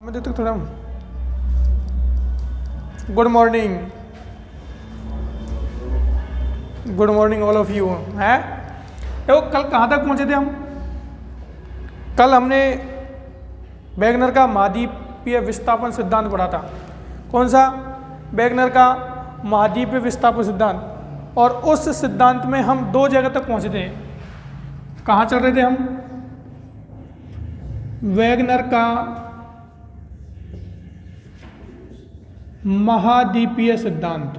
मैं देता थोड़ा। Good morning, good morning all of you. है देखो कल कहाँ तक पहुँचे थे हम? कल हमने वेगनर का महाद्वीपीय विस्थापन सिद्धांत पढ़ा था। कौन सा? वेगनर का महाद्वीपीय विस्थापन सिद्धांत। और उस सिद्धांत में हम दो जगह तक पहुँचे थे। कहाँ चल रहे थे हम? वेगनर का महाद्वीपीय सिद्धांत।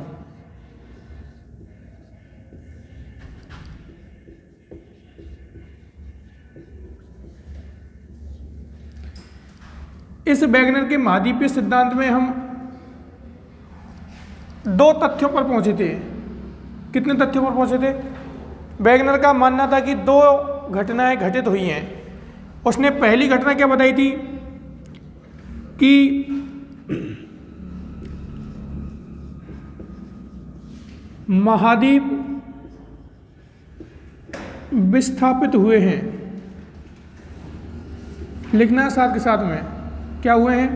इस वेगनर के महाद्वीपीय सिद्धांत में हम दो तथ्यों पर पहुंचे थे। कितने तथ्यों पर पहुंचे थे? वेगनर का मानना था कि दो घटनाएं घटित हुई हैं। उसने पहली घटना क्या बताई थी कि महाद्वीप विस्थापित हुए हैं। लिखना है साथ के साथ में, क्या हुए हैं?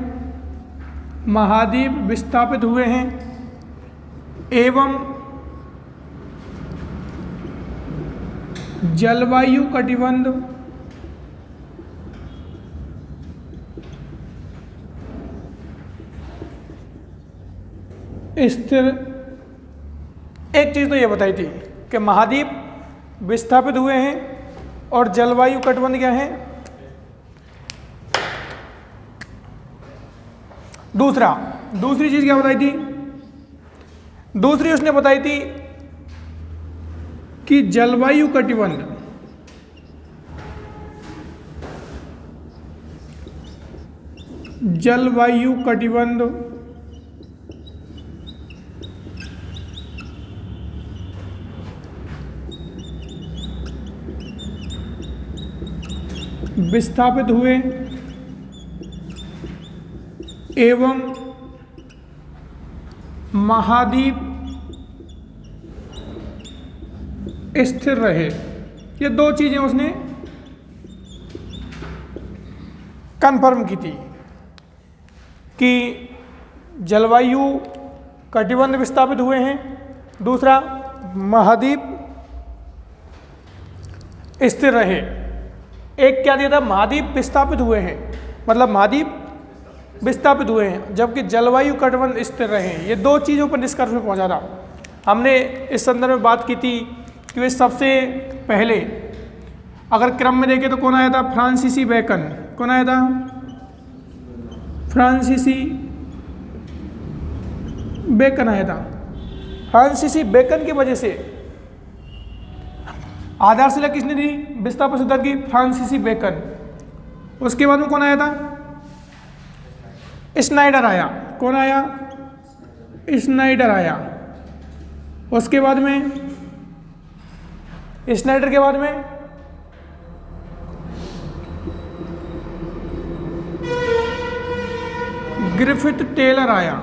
महाद्वीप विस्थापित हुए हैं एवं जलवायु कटिबंध स्थिर। एक चीज तो ये बताई थी कि महाद्वीप विस्थापित हुए हैं और जलवायु कटिबंध क्या है। दूसरी चीज क्या बताई थी? दूसरी उसने बताई थी कि जलवायु कटिबंध विस्थापित हुए एवं महाद्वीप स्थिर रहे। ये दो चीजें उसने कन्फर्म की थी कि जलवायु कटिबंध विस्थापित हुए हैं, दूसरा महाद्वीप स्थिर रहे। एक क्या दिया था? महाद्वीप विस्थापित हुए हैं, मतलब महाद्वीप विस्थापित हुए हैं, जबकि जलवायु कटिबंध स्थिर रहे हैं। ये दो चीज़ों पर निष्कर्ष में पहुंचा था। हमने इस संदर्भ में बात की थी कि वे सबसे पहले अगर क्रम में देखें तो कौन आया था? फ्रांसीसी बेकन। कौन आया था? फ्रांसीसी बेकन आया था। फ्रांसीसी बेकन की वजह से आधारशिला किसने दी विस्थापन सिद्धांत की? फ्रांसीसी बेकन। उसके बाद में कौन आया था? स्नाइडर आया। कौन आया? स्नाइडर आया। उसके बाद में स्नाइडर के बाद में ग्रिफिथ टेलर आया।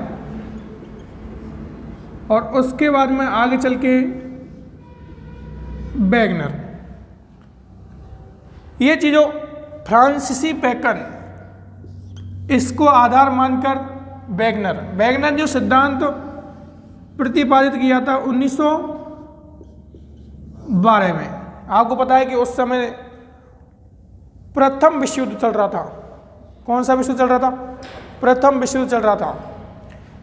और उसके बाद में आगे चल के वेगनर। ये चीजों फ्रांसीसी बेकन, इसको आधार मानकर वेगनर जो सिद्धांत प्रतिपादित किया था 1912 में। आपको पता है कि उस समय प्रथम विश्व युद्ध चल रहा था। कौन सा विश्व चल रहा था? प्रथम विश्व युद्ध चल रहा था।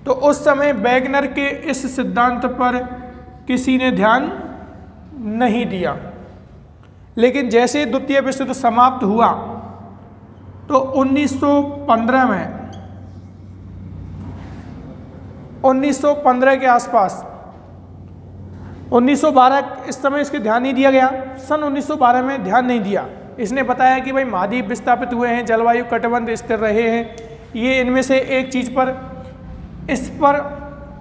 तो उस समय वेगनर के इस सिद्धांत पर किसी ने ध्यान नहीं दिया। लेकिन जैसे द्वितीय विश्व युद्ध समाप्त हुआ तो 1915 के आसपास, 1912 इस समय इसके ध्यान नहीं दिया गया। सन 1912 में ध्यान नहीं दिया। इसने बताया कि भाई महाद्वीप विस्थापित हुए हैं, जलवायु कटिबंध स्थिर रहे हैं। ये इनमें से एक चीज पर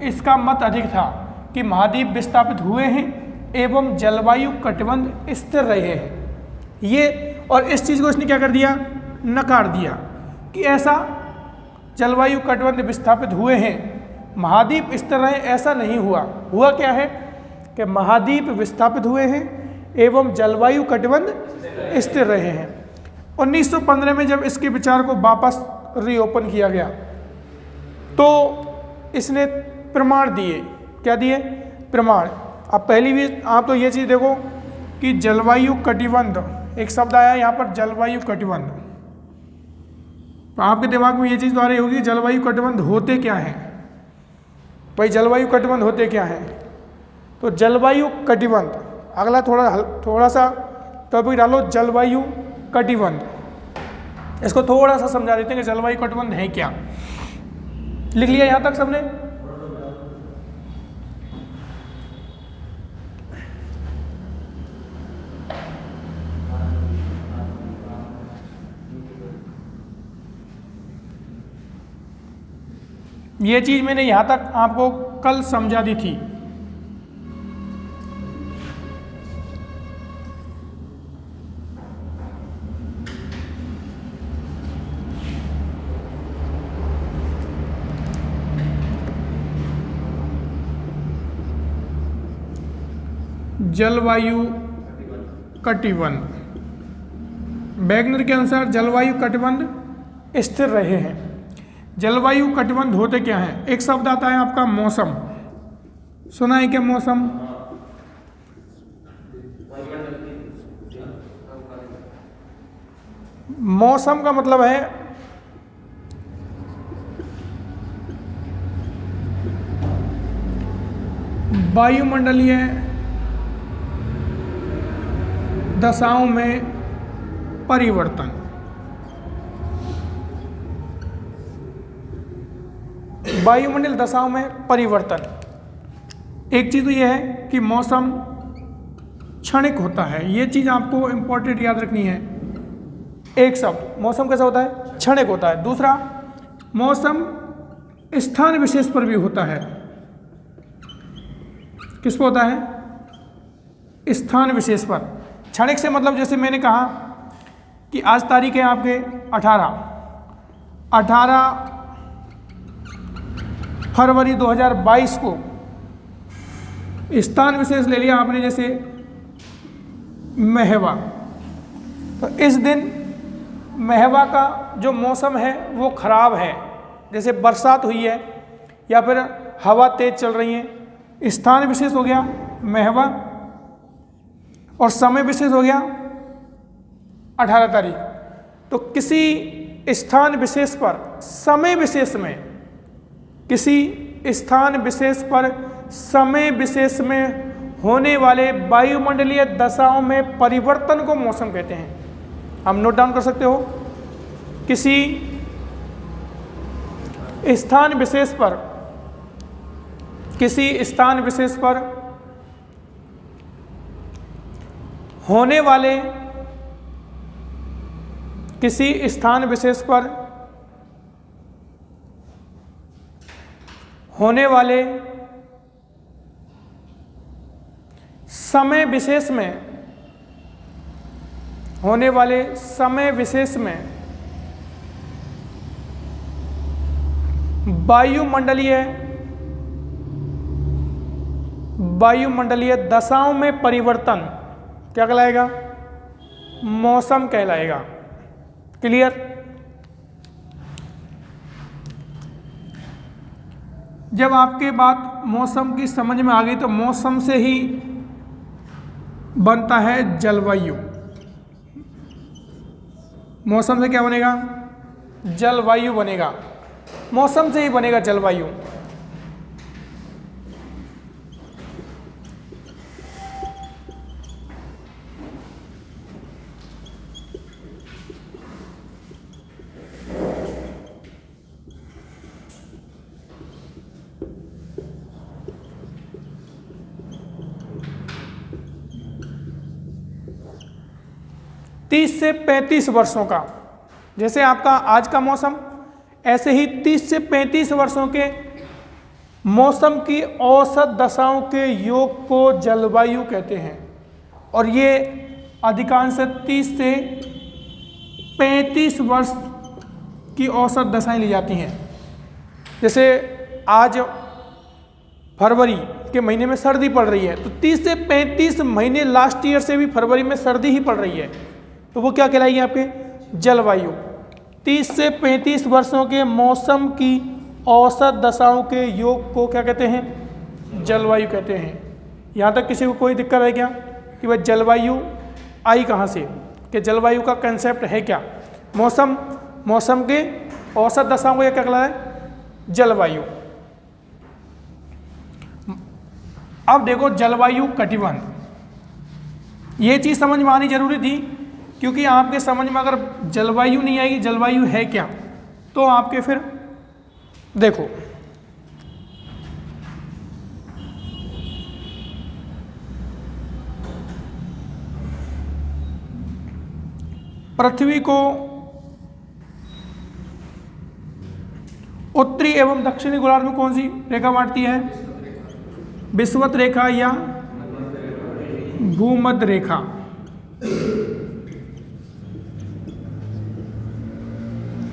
इसका मत अधिक था कि महाद्वीप विस्थापित हुए हैं एवं जलवायु कटिबंध स्थिर रहे हैं। ये और इस चीज को इसने क्या कर दिया? नकार दिया कि ऐसा जलवायु कटिबंध विस्थापित हुए हैं, महाद्वीप स्थिर रहे, ऐसा नहीं हुआ। हुआ क्या है कि महाद्वीप विस्थापित हुए हैं एवं जलवायु कटिबंध स्थिर रहे हैं। 1915 में जब इसके विचार को वापस रीओपन किया गया। तो इसने प्रमाण दिए, क्या दिए? प्रमाण। अब पहली भी आप तो ये चीज़ देखो कि जलवायु कटिबंध, एक शब्द आया यहाँ पर जलवायु कटिबंध। तो आपके दिमाग में ये चीज़ तो आ रही होगी जलवायु कटिबंध होते क्या हैं। भाई जलवायु कटिबंध होते क्या हैं? तो जलवायु कटिबंध, अगला थोड़ा सा टॉपिक डालो, जलवायु कटिबंध। इसको थोड़ा सा समझा देते हैं कि जलवायु कटिबंध है क्या। लिख लिया यहाँ तक सबने? ये चीज मैंने यहां तक आपको कल समझा दी थी। जलवायु कटिबंध, वैगनर के अनुसार जलवायु कटिबंध स्थिर रहे हैं। जलवायु कटिबंध होते क्या हैं? एक शब्द आता है आपका मौसम, सुना है क्या मौसम? मौसम का मतलब है वायुमंडलीय दशाओं में परिवर्तन। वायुमंडल दशाओं में परिवर्तन। एक चीज़ तो यह है कि मौसम क्षणिक होता है, ये चीज़ आपको इंपॉर्टेंट याद रखनी है। एक शब्द, मौसम कैसा होता है? क्षणिक होता है। दूसरा, मौसम स्थान विशेष पर भी होता है। किस पर होता है? स्थान विशेष पर। क्षणिक से मतलब जैसे मैंने कहा कि आज तारीख है आपके 18 फरवरी 2022 को स्थान विशेष ले लिया आपने, जैसे महवा। तो इस दिन महवा का जो मौसम है वो खराब है, जैसे बरसात हुई है या फिर हवा तेज चल रही है। स्थान विशेष हो गया महवा और समय विशेष हो गया 18 तारीख। तो किसी स्थान विशेष पर, समय विशेष में, किसी स्थान विशेष पर समय विशेष में होने वाले वायुमंडलीय दशाओं में परिवर्तन को मौसम कहते हैं। हम नोट डाउन कर सकते हो, किसी स्थान विशेष पर, किसी स्थान विशेष पर होने वाले, किसी स्थान विशेष पर होने वाले समय विशेष में, होने वाले समय विशेष में वायुमंडलीय दशाओं में परिवर्तन क्या कहलाएगा? मौसम कहलाएगा। क्लियर? जब आपके बात मौसम की समझ में आ गई तो मौसम से ही बनता है जलवायु। मौसम से क्या बनेगा? जलवायु बनेगा। मौसम से ही बनेगा जलवायु। तीस से 35 वर्षों का, जैसे आपका आज का मौसम, ऐसे ही 30 से 35 वर्षों के मौसम की औसत दशाओं के योग को जलवायु कहते हैं। और ये अधिकांश 30 से 35 वर्ष की औसत दशाएं ली जाती हैं। जैसे आज फरवरी के महीने में सर्दी पड़ रही है, तो 30 से 35 महीने लास्ट ईयर से भी फरवरी में सर्दी ही पड़ रही है, तो वो क्या कहलाएगी? आपके जलवायु। 30 से 35 वर्षों के मौसम की औसत दशाओं के योग को क्या कहते हैं? जलवायु कहते हैं। यहाँ तक किसी को कोई दिक्कत है क्या कि वह जलवायु आई कहाँ से, कि जलवायु का कंसेप्ट है क्या? मौसम के औसत दशाओं को यह क्या कहलाता है? जलवायु। अब देखो जलवायु कटिबंध, ये चीज़ समझ में आनी जरूरी थी, क्योंकि आपके समझ में अगर जलवायु नहीं आएगी, जलवायु है क्या, तो आपके फिर देखो पृथ्वी को उत्तरी एवं दक्षिणी गोलार्ध में कौन सी रेखा बांटती है? विषुवत रेखा या भूमध्य रेखा।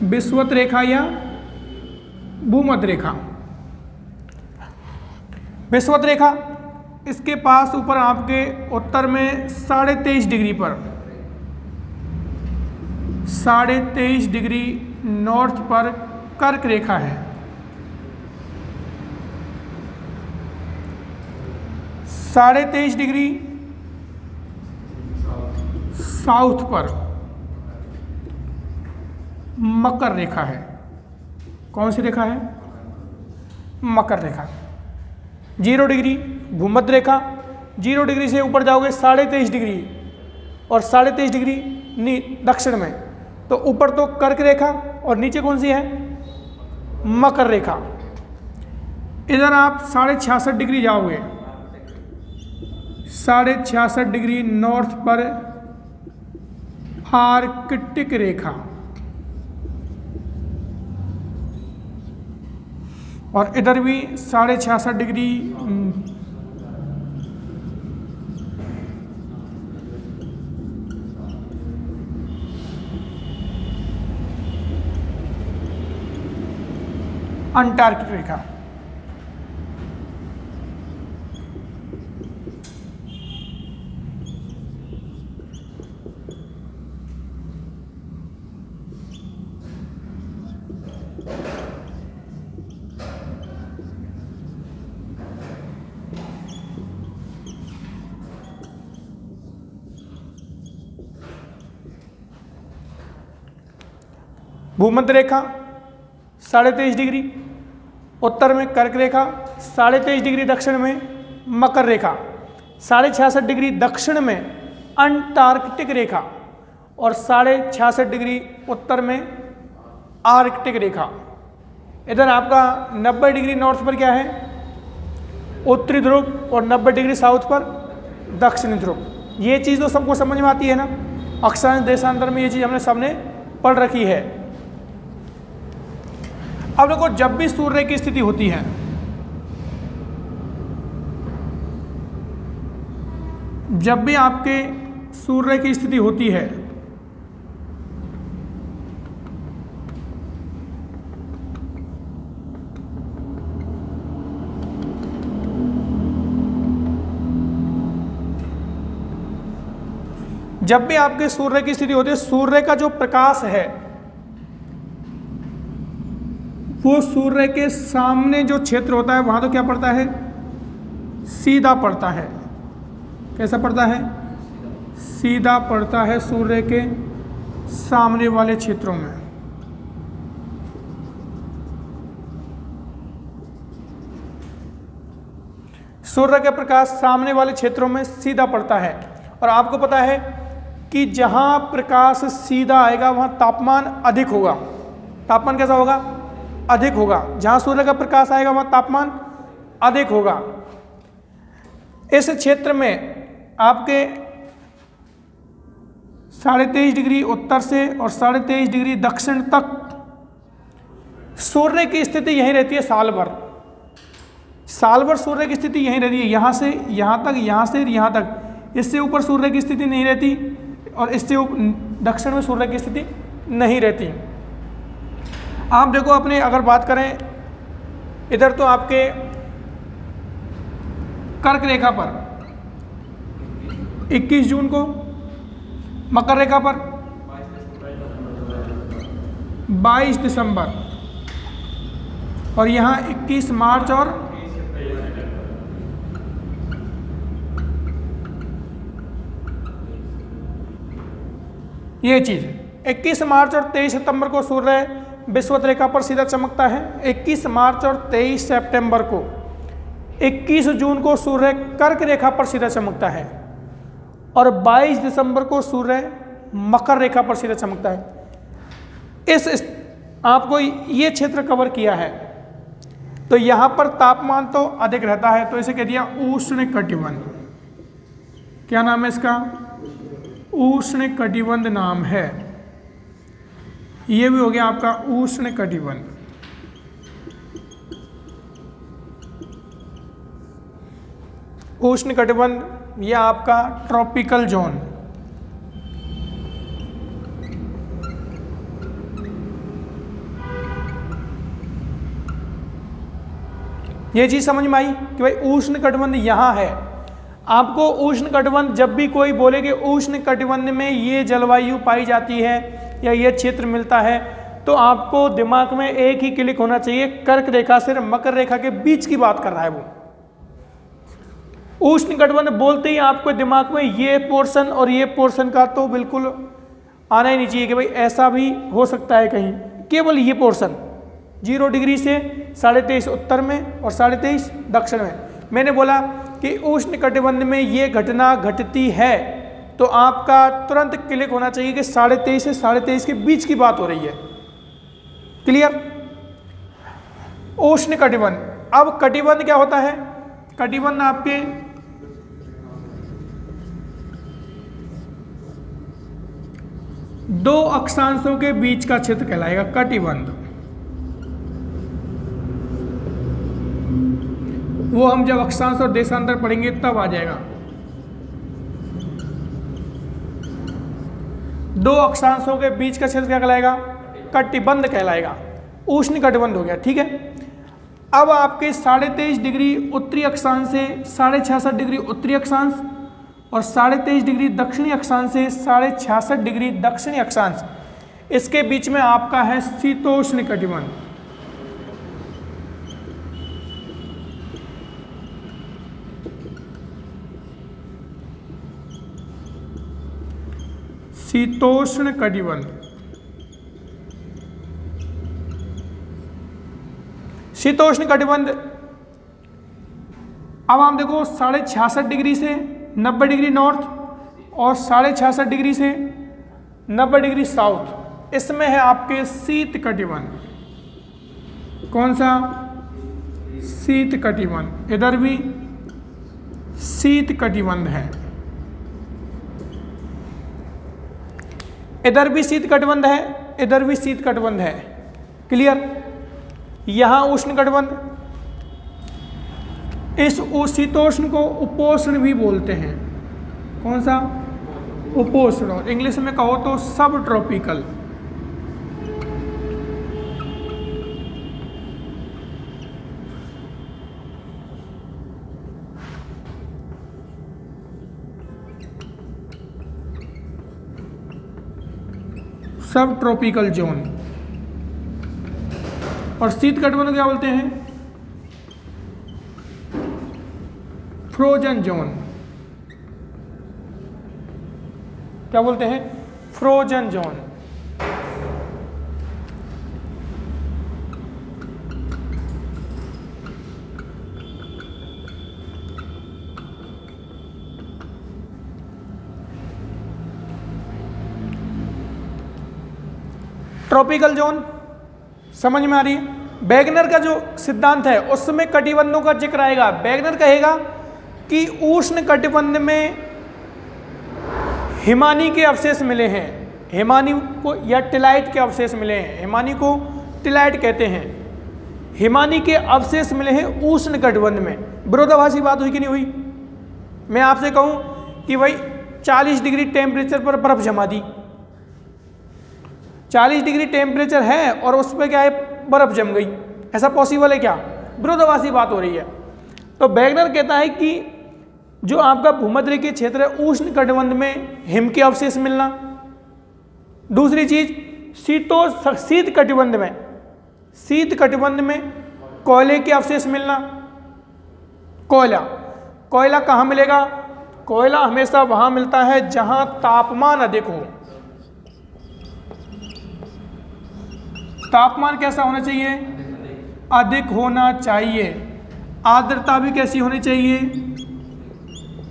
विषुवत रेखा या भूमध्य रेखा। विषुवत रेखा, इसके पास ऊपर आपके उत्तर में 23.5 डिग्री पर 23.5 डिग्री नॉर्थ पर कर्क रेखा है। 23.5 डिग्री साउथ पर मकर रेखा है। कौन सी रेखा है? मकर रेखा। 0 डिग्री भूमध्य रेखा। 0 डिग्री से ऊपर जाओगे 23.5 डिग्री और 23.5 डिग्री दक्षिण में, तो ऊपर तो कर्क रेखा और नीचे कौन सी है? मकर रेखा। इधर आप 66.5 डिग्री जाओगे, 66.5 डिग्री नॉर्थ पर आर्कटिक रेखा, और इधर भी 66.5 डिग्री अंटार्कटिक रेखा। भूमध्य रेखा 23.5 डिग्री, उत्तर में कर्क रेखा, 23.5 डिग्री दक्षिण में मकर रेखा, 66.5 डिग्री दक्षिण में अंटार्कटिक रेखा और 66.5 डिग्री उत्तर में आर्कटिक रेखा। इधर आपका 90 डिग्री नॉर्थ पर क्या है? उत्तरी ध्रुव, और 90 डिग्री साउथ पर दक्षिणी ध्रुव। ये चीज़ तो सबको समझ में आती है ना, अक्षांश देशांतर में ये चीज़ हमने सबने पढ़ रखी है। अब देखो, जब भी सूर्य की स्थिति होती है, जब भी आपके सूर्य की स्थिति होती है, जब भी आपके सूर्य की स्थिति होती है, सूर्य का जो प्रकाश है वो सूर्य के सामने जो क्षेत्र होता है वहां तो क्या पड़ता है? सीधा पड़ता है। कैसा पड़ता है? सीधा पड़ता है सूर्य के सामने वाले क्षेत्रों में। सूर्य का प्रकाश सामने वाले क्षेत्रों में सीधा पड़ता है, और आपको पता है कि जहां प्रकाश सीधा आएगा वहां तापमान अधिक होगा। तापमान कैसा होगा? अधिक होगा। जहां सूर्य का प्रकाश आएगा वहां तापमान अधिक होगा। इस क्षेत्र में आपके 23.5 डिग्री उत्तर से और 23.5 डिग्री दक्षिण तक सूर्य की स्थिति यहीं रहती है साल भर। साल भर सूर्य की स्थिति यहीं रहती है, यहाँ से यहाँ तक, यहाँ से यहाँ तक। इससे ऊपर सूर्य की स्थिति नहीं रहती और इससे दक्षिण में सूर्य की स्थिति नहीं रहती। आप देखो, अपने अगर बात करें इधर तो आपके कर्क रेखा पर 21 जून को, मकर रेखा पर 22 दिसंबर, और यहाँ 21 मार्च और ये चीज़ 21 मार्च और 23 सितंबर को सूर्य विषुवत रेखा पर सीधा चमकता है। 21 मार्च और 23 सितंबर को, 21 जून को सूर्य कर्क रेखा पर सीधा चमकता है, और 22 दिसंबर को सूर्य मकर रेखा पर सीधा चमकता है। इस आपको ये क्षेत्र कवर किया है, तो यहाँ पर तापमान तो अधिक रहता है, तो इसे कह दिया उष्ण कटिबंध। क्या नाम है इसका? उष्ण कटिबंध नाम है। ये भी हो गया आपका उष्ण कटिबंध। उष्ण कटिबंध यह आपका ट्रॉपिकल जोन। ये चीज समझ में आई कि भाई उष्ण कटिबंध यहाँ है। आपको उष्ण कटिबंध जब भी कोई बोले कि उष्ण कटिबंध में ये जलवायु पाई जाती है या ये क्षेत्र मिलता है, तो आपको दिमाग में एक ही क्लिक होना चाहिए, कर्क रेखा से मकर रेखा के बीच की बात कर रहा है वो। उष्ण कटिबंध बोलते ही आपको दिमाग में ये पोर्शन और ये पोर्शन का तो बिल्कुल आना ही नहीं चाहिए कि भाई ऐसा भी हो सकता है कहीं। केवल ये पोर्शन 0 डिग्री से 23.5 उत्तर में और 23.5 दक्षिण में। मैंने बोला कि उष्ण कटिबंध में ये घटना घटती है, तो आपका तुरंत क्लिक होना चाहिए कि 23.5 से 23.5 के बीच की बात हो रही है। क्लियर? उष्ण कटिबंध। अब कटिबंध क्या होता है? कटिबंध आपके दो अक्षांशों के बीच का क्षेत्र कहलाएगा कटिबंध। वो हम जब अक्षांश और देशांतर पढ़ेंगे तब आ जाएगा। दो अक्षांशों के बीच का क्षेत्र क्या कहलाएगा? कटिबंध कहलाएगा। उष्ण कटिबंध हो गया। ठीक है। अब आपके 23.5 डिग्री उत्तरी अक्षांश से 66.5 डिग्री उत्तरी अक्षांश और 23.5 डिग्री दक्षिणी अक्षांश से 66.5 डिग्री दक्षिणी अक्षांश, इसके बीच में आपका है शीतोष्ण कटिबंध। शीतोष्ण कटिबंध। शीतोष्ण कटिबंध अब हम देखो 66.5 डिग्री से 90 डिग्री नॉर्थ और 66.5 डिग्री से 90 डिग्री साउथ, इसमें है आपके शीत कटिबंध। कौन सा? शीत कटिबंध। इधर भी शीत कटिबंध है, इधर भी शीत कटिबंध है, इधर भी शीत कटिबंध है। क्लियर? यहां उष्ण कटिबंध। इस शीतोष्ण को उपोष्ण भी बोलते हैं। कौन सा? उपोष्ण। और इंग्लिश में कहो तो सब ट्रॉपिकल। सब ट्रॉपिकल जोन। और शीत कटिबंध क्या बोलते हैं? Frozen zone. क्या बोलते हैं? Frozen zone. ट्रॉपिकल जोन समझ में आ रही है? वैगनर का जो सिद्धांत है उसमें कटिबंधों का जिक्र आएगा। वैगनर कहेगा कि उष्ण कटिबंध में हिमानी के अवशेष मिले हैं, हिमानी को या टिलाइट के अवशेष मिले हैं, हिमानी को टिलाइट कहते हैं। हिमानी के अवशेष मिले हैं उष्ण कटिबंध में। विरोधाभासी बात हुई कि नहीं हुई? मैं आपसे कहूं कि भाई 40 डिग्री टेम्परेचर पर बर्फ जमा दी, 40 डिग्री टेम्परेचर है और उस पर क्या है? बर्फ जम गई। ऐसा पॉसिबल है क्या? विरोधाभासी बात हो रही है। तो वैगनर कहता है कि जो आपका भूमध्यरेखीय क्षेत्र है उष्ण कटिबंध में हिम के अवशेष मिलना। दूसरी चीज शीत कटिबंध में कोयले के अवशेष मिलना। कोयला कहाँ मिलेगा? कोयला हमेशा वहां मिलता है जहां तापमान अधिक हो। तापमान कैसा होना चाहिए? अधिक होना चाहिए। आर्द्रता भी कैसी होनी चाहिए?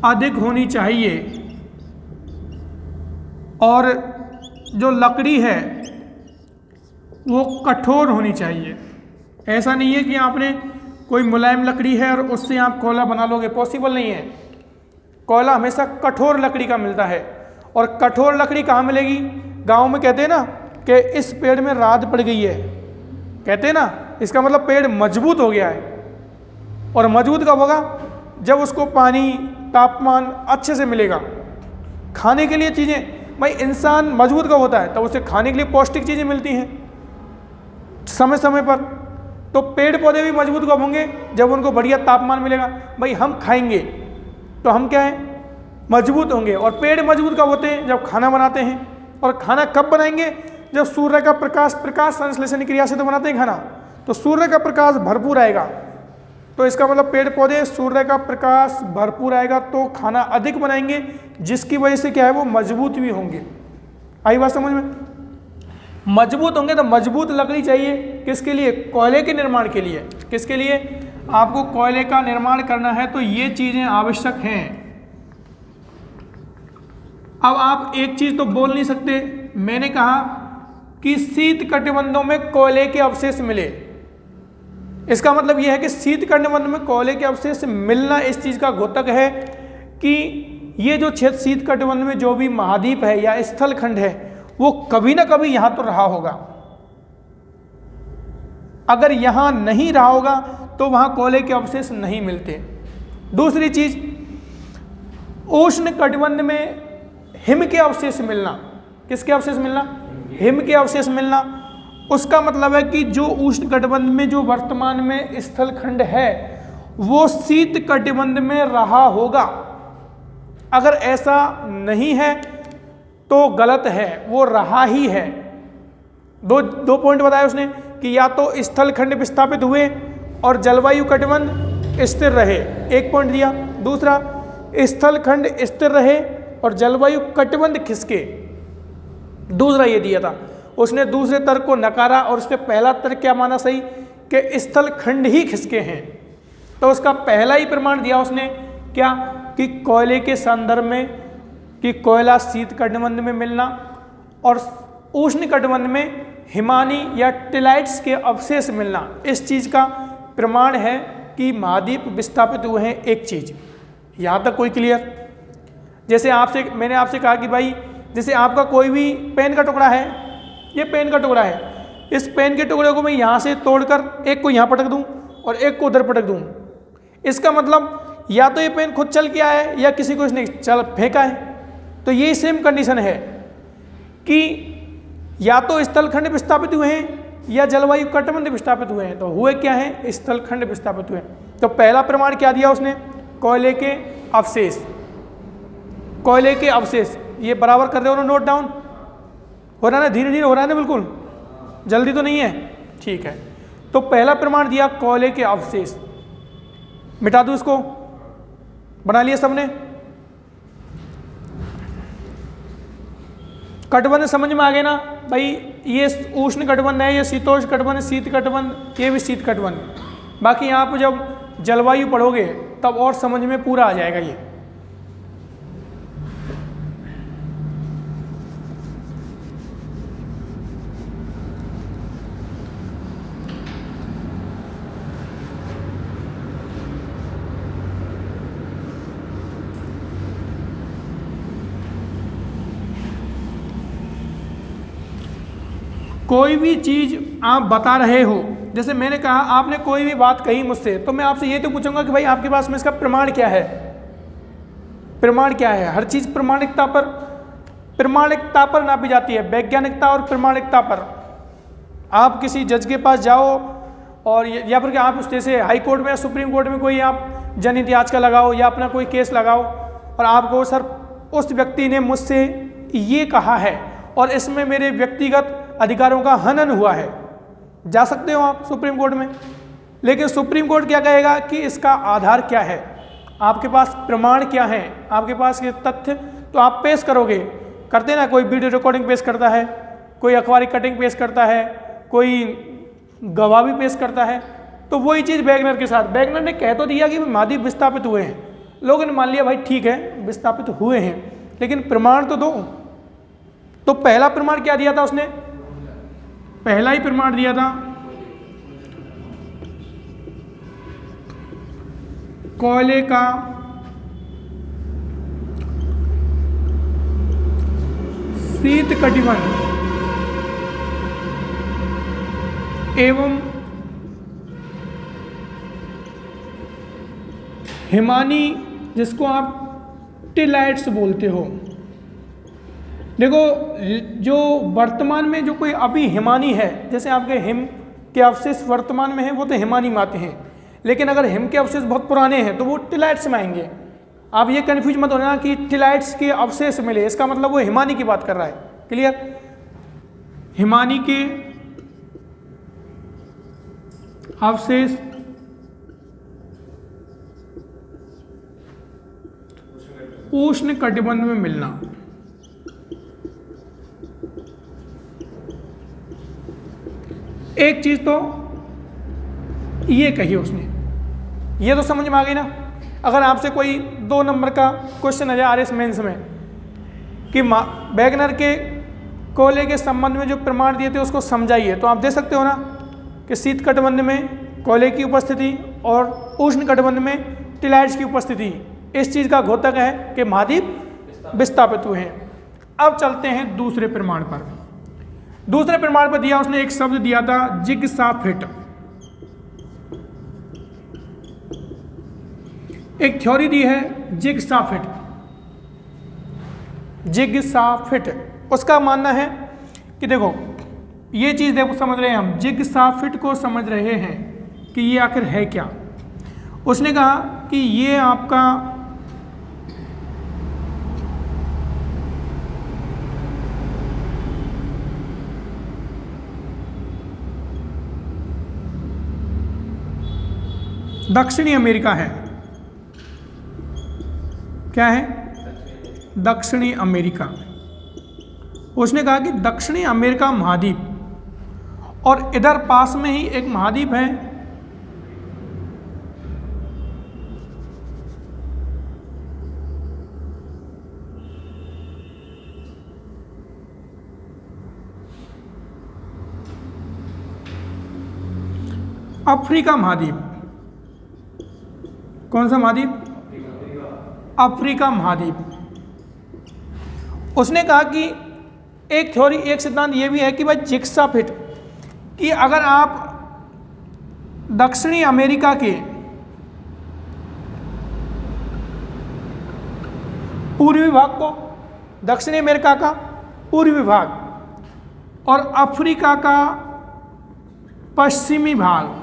अधिक होनी चाहिए। और जो लकड़ी है वो कठोर होनी चाहिए। ऐसा नहीं है कि आपने कोई मुलायम लकड़ी है और उससे आप कोयला बना लोगे, पॉसिबल नहीं है। कोयला हमेशा कठोर लकड़ी का मिलता है। और कठोर लकड़ी कहाँ मिलेगी? गांव में कहते हैं ना कि इस पेड़ में राद पड़ गई है, कहते हैं ना, इसका मतलब पेड़ मजबूत हो गया है। और मजबूत कब होगा? जब उसको पानी, तापमान अच्छे से मिलेगा। खाने के लिए चीज़ें, भाई इंसान मजबूत कब होता है? तब उसे खाने के लिए पौष्टिक चीज़ें मिलती हैं समय समय पर। तो पेड़ पौधे भी मजबूत कब होंगे? जब उनको बढ़िया तापमान मिलेगा। भाई हम खाएंगे तो हम क्या है? मजबूत होंगे। और पेड़ मजबूत कब होते हैं? जब खाना बनाते हैं। और खाना कब बनाएंगे? जब सूर्य का प्रकाश संश्लेषण क्रिया से तो बनाते हैं खाना, तो सूर्य का प्रकाश भरपूर आएगा। तो इसका मतलब पेड़ पौधे सूर्य का प्रकाश भरपूर आएगा तो खाना अधिक बनाएंगे, जिसकी वजह से क्या है? वो मजबूत भी होंगे। आई बात समझ में? मजबूत होंगे तो मजबूत लकड़ी चाहिए। किसके लिए? कोयले के निर्माण के लिए। किसके लिए? आपको कोयले का निर्माण करना है तो ये चीजें आवश्यक हैं। अब आप एक चीज तो बोल नहीं सकते, मैंने कहा कि शीत कटिबंधों में कोयले के अवशेष मिले। इसका मतलब यह है कि शीत कटिबंध में कोयले के अवशेष मिलना इस चीज का द्योतक है कि ये जो क्षेत्र शीत कटिबंध में जो भी महाद्वीप है या स्थल खंड है वो कभी ना कभी यहां तो रहा होगा। अगर यहां नहीं रहा होगा तो वहां कोयले के अवशेष नहीं मिलते। दूसरी चीज, उष्ण कटिबंध में हिम के अवशेष मिलना। किसके अवशेष मिलना? हिम के अवशेष मिलना। उसका मतलब है कि जो उष्ण कटिबंध में जो वर्तमान में स्थल खंड है वो शीत कटिबंध में रहा होगा। अगर ऐसा नहीं है तो गलत है, वो रहा ही है। दो पॉइंट बताए उसने कि या तो स्थल खंड विस्थापित हुए और जलवायु कटिबंध स्थिर रहे, एक पॉइंट दिया। दूसरा, स्थल खंड स्थिर रहे और जलवायु कटिबंध खिसके, दूसरा ये दिया था। उसने दूसरे तर्क को नकारा और उसने पहला तर्क क्या माना सही? कि स्थल खंड ही खिसके हैं। तो उसका पहला ही प्रमाण दिया उसने क्या? कि कोयले के संदर्भ में कि कोयला शीत कटिबंध में मिलना और उष्ण कटिबंध में हिमानी या टिलाइट्स के अवशेष मिलना, इस चीज का प्रमाण है कि महाद्वीप विस्थापित हुए हैं। एक चीज यहां तक कोई क्लियर? जैसे मैंने आपसे कहा कि भाई जैसे आपका कोई भी पेन का टुकड़ा है, ये पेन का टुकड़ा है, इस पेन के टुकड़े को मैं यहाँ से तोड़कर एक को यहाँ पटक दूँ और एक को उधर पटक दूँ, इसका मतलब या तो ये पेन खुद चल के आया है या किसी को इसने चल फेंका है। तो ये सेम कंडीशन है कि या तो स्थलखंड विस्थापित हुए हैं या जलवायु कटिबंध विस्थापित हुए हैं। तो हुए क्या है? स्थलखंड विस्थापित हुए। तो पहला प्रमाण क्या दिया उसने? कोयले के अवशेष। कोयले के अवशेष, ये बराबर कर रहे हो ना, नोट डाउन हो रहा है ना? धीरे धीरे हो रहा है ना? बिल्कुल जल्दी तो नहीं है, ठीक है। तो पहला प्रमाण दिया कोयले के अवशेष। मिटा दूं इसको? बना लिया सबने? कटिबंध समझ में आ गए ना भाई? ये उष्ण कटिबंध है, ये शीतोष्ण कटिबंध, शीत कटिबंध, ये भी शीत कटिबंध। बाकी आप जब जलवायु पढ़ोगे तब और समझ में पूरा आ जाएगा ये। कोई भी चीज आप बता रहे हो, जैसे मैंने कहा आपने कोई भी बात कही मुझसे, तो मैं आपसे ये तो पूछूंगा कि भाई आपके पास में इसका प्रमाण क्या है? प्रमाण क्या है? हर चीज प्रामाणिकता पर नापी जाती है, वैज्ञानिकता और प्रामाणिकता पर। आप किसी जज के पास जाओ और या फिर आप जैसे हाई कोर्ट में या सुप्रीम कोर्ट में कोई आप जन इतिहास का लगाओ या अपना कोई केस लगाओ और आपको सर उस व्यक्ति ने मुझसे ये कहा है और इसमें मेरे व्यक्तिगत अधिकारों का हनन हुआ है। जा सकते हो आप सुप्रीम कोर्ट में, लेकिन सुप्रीम कोर्ट क्या कहेगा कि इसका आधार क्या है, आपके पास प्रमाण क्या है, आपके पास ये तथ्य तो आप पेश करोगे। करते ना, कोई वीडियो रिकॉर्डिंग पेश करता है, कोई अखबारी कटिंग पेश करता है, कोई गवाह भी पेश करता है। तो वही चीज़ वैगनर के साथ, वैगनर ने कह तो दिया कि महाद्वीप विस्थापित हुए हैं, लोगों ने मान लिया भाई ठीक है विस्थापित हुए हैं, लेकिन प्रमाण तो दो। तो पहला प्रमाण क्या दिया था उसने, पहला ही प्रमाण दिया था कोयले का शीत कटिबंध एवं हिमानी, जिसको आप टिलाइट्स बोलते हो। देखो जो वर्तमान में जो कोई अभी हिमानी है, जैसे आपके हिम के अवशेष वर्तमान में है वो तो हिमानी में आते हैं, लेकिन अगर हिम के अवशेष बहुत पुराने हैं तो वो टिलाइट्स में आएंगे। आप ये कन्फ्यूज मत होना कि टिलाइट्स के अवशेष मिले, इसका मतलब वो हिमानी की बात कर रहा है। क्लियर? हिमानी के अवशेष उष्ण कटिबंध में मिलना। एक चीज तो ये कही उसने, ये तो समझ में आ गई ना। अगर आपसे कोई 2 नंबर का क्वेश्चन है RS मेंस में कि वैगनर के कोयले के संबंध में जो प्रमाण दिए थे उसको समझाइए, तो आप दे सकते हो ना कि शीत कटिबंध में कोयले की उपस्थिति और उष्ण कटिबंध में टिलाइट्स की उपस्थिति इस चीज़ का घोतक है कि महाद्वीप विस्थापित हुए हैं। अब चलते हैं दूसरे प्रमाण पर। दूसरे प्रमाण पर दिया उसने एक शब्द दिया था जिग्साफिट। एक थ्योरी दी है जिग्साफिट। जिग्साफिट उसका मानना है कि देखो ये चीज़ देखो समझ रहे हैं हम, जिग्साफिट को समझ रहे हैं कि ये आखिर है क्या। उसने कहा कि ये आपका दक्षिणी अमेरिका है। क्या है? दक्षिणी अमेरिका। उसने कहा कि दक्षिणी अमेरिका महाद्वीप और इधर पास में ही एक महाद्वीप है अफ्रीका महाद्वीप। कौन सा महाद्वीप? अफ्रीका महाद्वीप। उसने कहा कि एक थ्योरी, एक सिद्धांत ये भी है कि भाई जिग्साफिट कि अगर आप दक्षिणी अमेरिका के पूर्वी भाग को, दक्षिणी अमेरिका का पूर्वी भाग और अफ्रीका का पश्चिमी भाग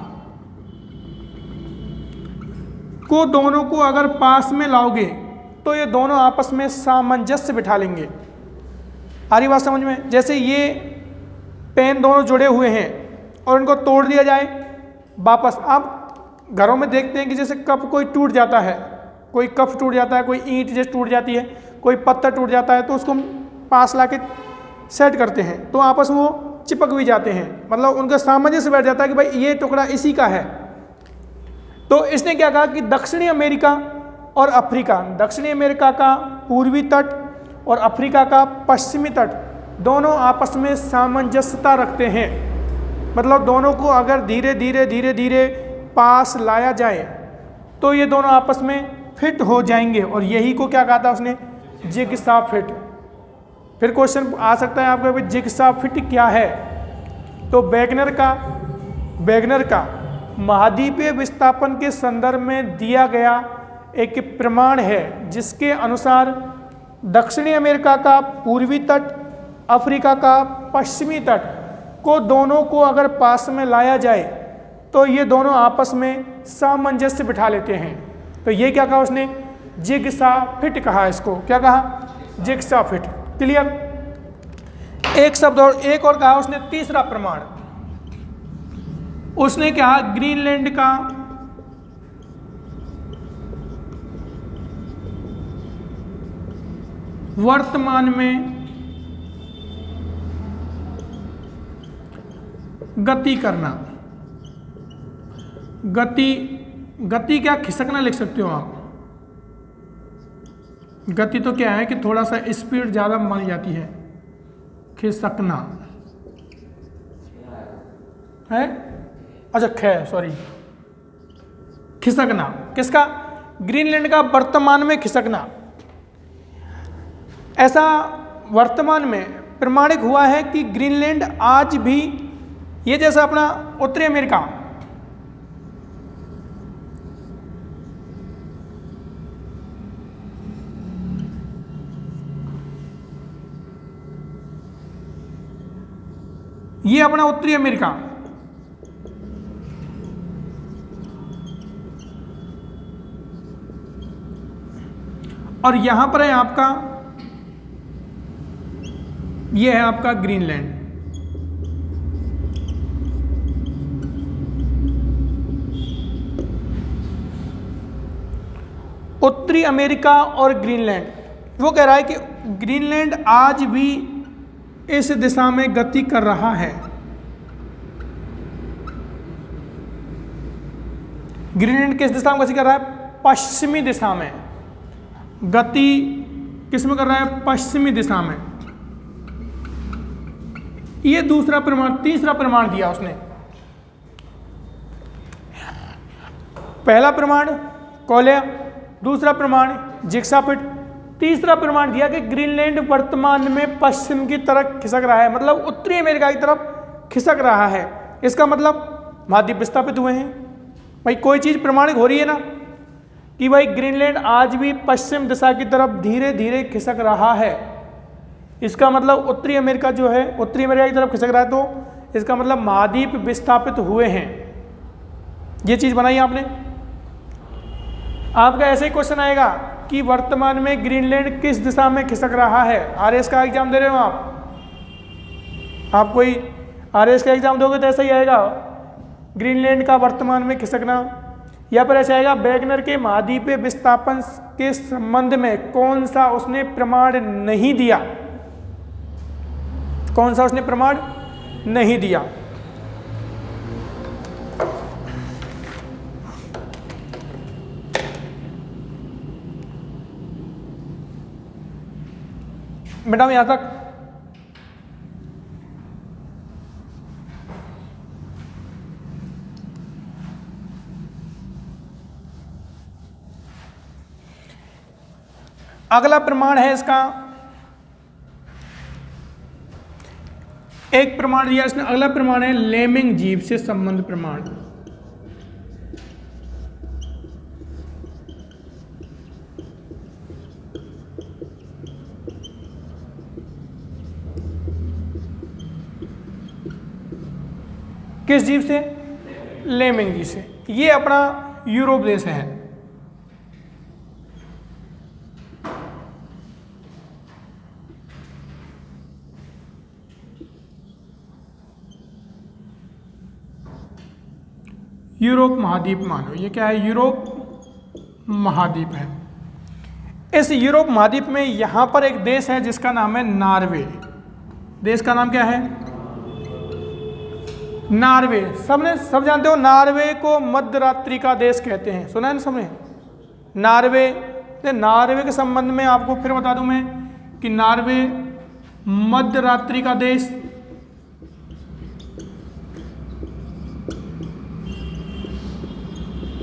को दोनों को अगर पास में लाओगे तो ये दोनों आपस में सामंजस्य बिठा लेंगे। आ रही बात समझ में? जैसे ये पेन दोनों जुड़े हुए हैं और इनको तोड़ दिया जाए वापस। आप घरों में देखते हैं कि जैसे कप कोई टूट जाता है, कोई कप टूट जाता है, कोई ईंट जैसे टूट जाती है, कोई पत्थर टूट जाता है, तो उसको पास ला के सेट करते हैं तो आपस में वो चिपक भी जाते हैं, मतलब उनका सामंजस्य बैठ जाता है कि भाई ये टुकड़ा इसी का है। तो इसने क्या कहा कि दक्षिणी अमेरिका और अफ्रीका, दक्षिणी अमेरिका का पूर्वी तट और अफ्रीका का पश्चिमी तट दोनों आपस में सामंजस्यता रखते हैं, मतलब दोनों को अगर धीरे धीरे धीरे धीरे पास लाया जाए तो ये दोनों आपस में फिट हो जाएंगे। और यही को क्या कहा था उसने? जिग्साफिट। फिर क्वेश्चन आ सकता है आपको भाई जिग्साफिट क्या है? तो वैगनर का महाद्वीपीय विस्थापन के संदर्भ में दिया गया एक प्रमाण है जिसके अनुसार दक्षिणी अमेरिका का पूर्वी तट, अफ्रीका का पश्चिमी तट को दोनों को अगर पास में लाया जाए तो ये दोनों आपस में सामंजस्य बिठा लेते हैं। तो ये क्या कहा उसने? जिग्साफिट कहा इसको। क्या कहा? जिग्साफिट। क्लियर? एक शब्द और एक और कहा उसने, तीसरा प्रमाण उसने कहा ग्रीनलैंड का वर्तमान में गति करना। गति क्या, खिसकना लिख सकते हो आप। गति तो क्या है कि थोड़ा सा स्पीड ज्यादा मानी जाती है, खिसकना है, अच्छा सॉरी, खिसकना किसका, ग्रीनलैंड का वर्तमान में खिसकना। ऐसा वर्तमान में प्रमाणित हुआ है कि ग्रीनलैंड आज भी, ये जैसा अपना उत्तरी अमेरिका, ये अपना उत्तरी अमेरिका, और यहां पर है आपका, ये है आपका ग्रीनलैंड। उत्तरी अमेरिका और ग्रीनलैंड, वो कह रहा है कि ग्रीनलैंड आज भी इस दिशा में गति कर रहा है। ग्रीनलैंड किस दिशा में गति कर रहा है, पश्चिमी दिशा में गति, किस में कर रहा है, पश्चिमी दिशा में। ये दूसरा प्रमाण, तीसरा प्रमाण दिया उसने। पहला प्रमाण कोल्या, दूसरा प्रमाण जिग्सापिट, तीसरा प्रमाण दिया कि ग्रीनलैंड वर्तमान में पश्चिम की तरफ खिसक रहा है, मतलब उत्तरी अमेरिका की तरफ खिसक रहा है। इसका मतलब महाद्वीप विस्थापित हुए हैं। भाई कोई चीज प्रमाणित हो रही है ना कि भाई ग्रीनलैंड आज भी पश्चिम दिशा की तरफ धीरे धीरे खिसक रहा है, इसका मतलब उत्तरी अमेरिका जो है, उत्तरी अमेरिका की तरफ खिसक रहा है, तो इसका मतलब महाद्वीप विस्थापित हुए हैं। ये चीज बनाई आपने। आपका ऐसे ही क्वेश्चन आएगा कि वर्तमान में ग्रीनलैंड किस दिशा में खिसक रहा है। आरएस का एग्जाम दे रहे हो आप कोई आरएस का एग्जाम दोगे तो ऐसा ही आएगा, ग्रीनलैंड का वर्तमान में खिसकना। या फिर ऐसा आएगा, वैगनर के महाद्वीपीय विस्थापन के संबंध में कौन सा उसने प्रमाण नहीं दिया, कौन सा उसने प्रमाण नहीं दिया। मैडम यहां तक अगला प्रमाण है इसका, एक प्रमाण दिया इसने, अगला प्रमाण है लेमिंग जीव से संबंध प्रमाण। किस जीव से, लेमिंग जीव से। ये अपना यूरोप देश है। यूरोप महाद्वीप मानो, ये क्या है, यूरोप महाद्वीप है। इस यूरोप महाद्वीप में यहां पर एक देश है जिसका नाम है नॉर्वे। देश का नाम क्या है, नॉर्वे। सब जानते हो, नॉर्वे को मध्यरात्रि का देश कहते हैं, सुना है ना सबने। नॉर्वे के संबंध में आपको फिर बता दूं मैं कि नॉर्वे मध्यरात्रि का देश,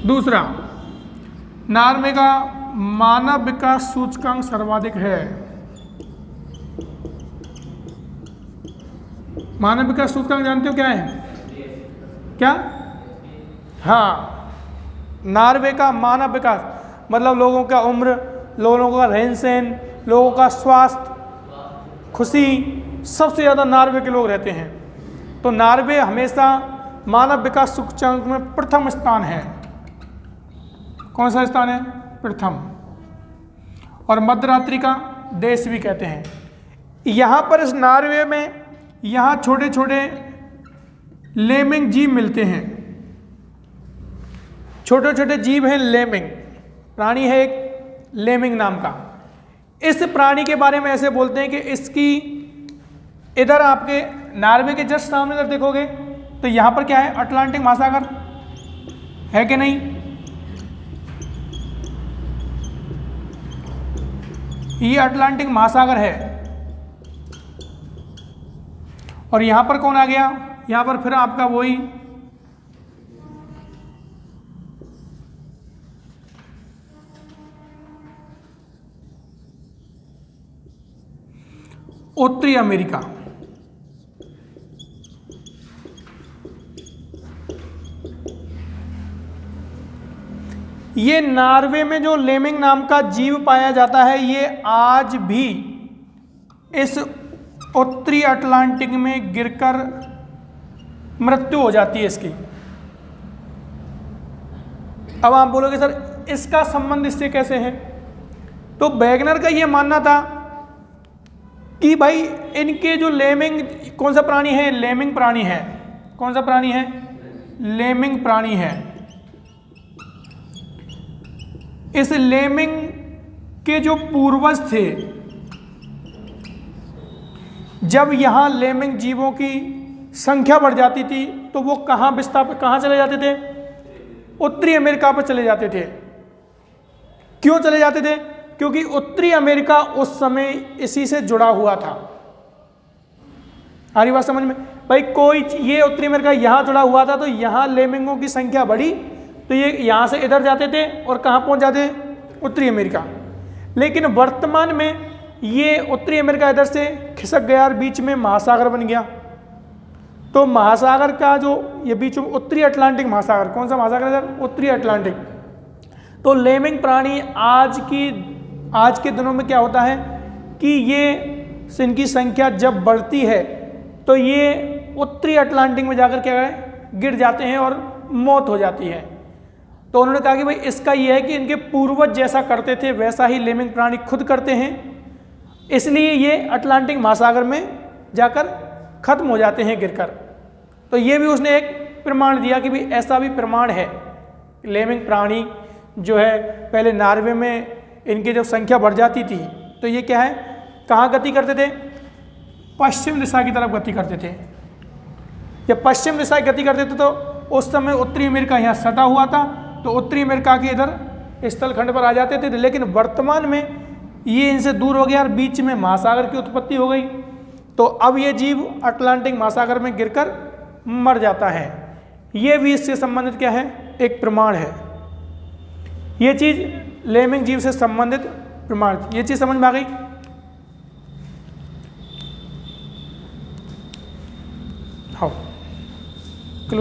दूसरा नॉर्वे का मानव विकास सूचकांक सर्वाधिक है। मानव विकास सूचकांक जानते हो क्या है, क्या, हाँ, नॉर्वे का मानव विकास मतलब लोगों का उम्र, लोगों का रहन सहन, लोगों का स्वास्थ्य, खुशी, सबसे ज़्यादा नॉर्वे के लोग रहते हैं। तो नॉर्वे हमेशा मानव विकास सूचकांक में प्रथम स्थान है। कौन सा स्थान है, प्रथम। और मध्यरात्रि का देश भी कहते हैं। यहाँ पर इस नॉर्वे में यहाँ छोटे छोटे लेमिंग जीव मिलते हैं, छोटे छोटे जीव हैं लेमिंग, प्राणी है एक लेमिंग नाम का। इस प्राणी के बारे में ऐसे बोलते हैं कि इसकी इधर आपके नॉर्वे के जस्ट सामने अगर देखोगे तो यहाँ पर क्या है, अटलांटिक महासागर है कि नहीं, ये अटलांटिक महासागर है। और यहाँ पर कौन आ गया, यहाँ पर फिर आपका वही उत्तरी अमेरिका। ये नॉर्वे में जो लेमिंग नाम का जीव पाया जाता है, ये आज भी इस उत्तरी अटलांटिक में गिरकर मृत्यु हो जाती है इसकी। अब आप बोलोगे सर इसका संबंध इससे कैसे है, तो वैगनर का ये मानना था कि भाई इनके जो लेमिंग, कौन सा प्राणी है, लेमिंग प्राणी है, कौन सा प्राणी है, लेमिंग प्राणी है। इस लेमिंग के जो पूर्वज थे, जब यहां लेमिंग जीवों की संख्या बढ़ जाती थी तो वो कहां विस्थापित, कहां चले जाते थे, उत्तरी अमेरिका पर चले जाते थे। क्यों चले जाते थे, क्योंकि उत्तरी अमेरिका उस समय इसी से जुड़ा हुआ था। आ रही बात समझ में भाई, कोई ये उत्तरी अमेरिका यहां जुड़ा हुआ था तो यहां लेमिंगों की संख्या बढ़ी तो ये यहां से इधर जाते थे और कहां पहुंच जाते, उत्तरी अमेरिका। लेकिन वर्तमान में ये उत्तरी अमेरिका इधर से खिसक गया और बीच में महासागर बन गया। तो महासागर का जो ये बीच में उत्तरी अटलांटिक महासागर, कौन सा महासागर है इधर, उत्तरी अटलांटिक। तो लेमिंग प्राणी आज के दिनों में क्या होता है कि ये इनकी संख्या जब बढ़ती है तो ये उत्तरी अटलांटिक में जाकर क्या है, गिर जाते हैं और मौत हो जाती है। तो उन्होंने कहा कि भाई इसका ये है कि इनके पूर्वज जैसा करते थे वैसा ही लेमिंग प्राणी खुद करते हैं, इसलिए ये अटलांटिक महासागर में जाकर खत्म हो जाते हैं गिरकर। तो ये भी उसने एक प्रमाण दिया कि भाई ऐसा भी प्रमाण है, लेमिंग प्राणी जो है पहले नॉर्वे में इनकी जब संख्या बढ़ जाती थी तो ये क्या है, कहाँ गति करते थे, पश्चिम दिशा की तरफ गति करते थे। जब पश्चिम दिशा की गति करते थे तो उस समय उत्तरी अमेरिका यहाँ सटा हुआ था, तो उत्तरी अमेरिका के इधर स्थलखंड पर आ जाते थे। लेकिन वर्तमान में ये इनसे दूर हो गया और बीच में महासागर की उत्पत्ति हो गई, तो अब ये जीव अटलांटिक महासागर में गिरकर मर जाता है। ये भी इससे संबंधित क्या है, एक प्रमाण है। ये चीज लेमिंग जीव से संबंधित प्रमाण, ये चीज समझ में आ गई। हाँ।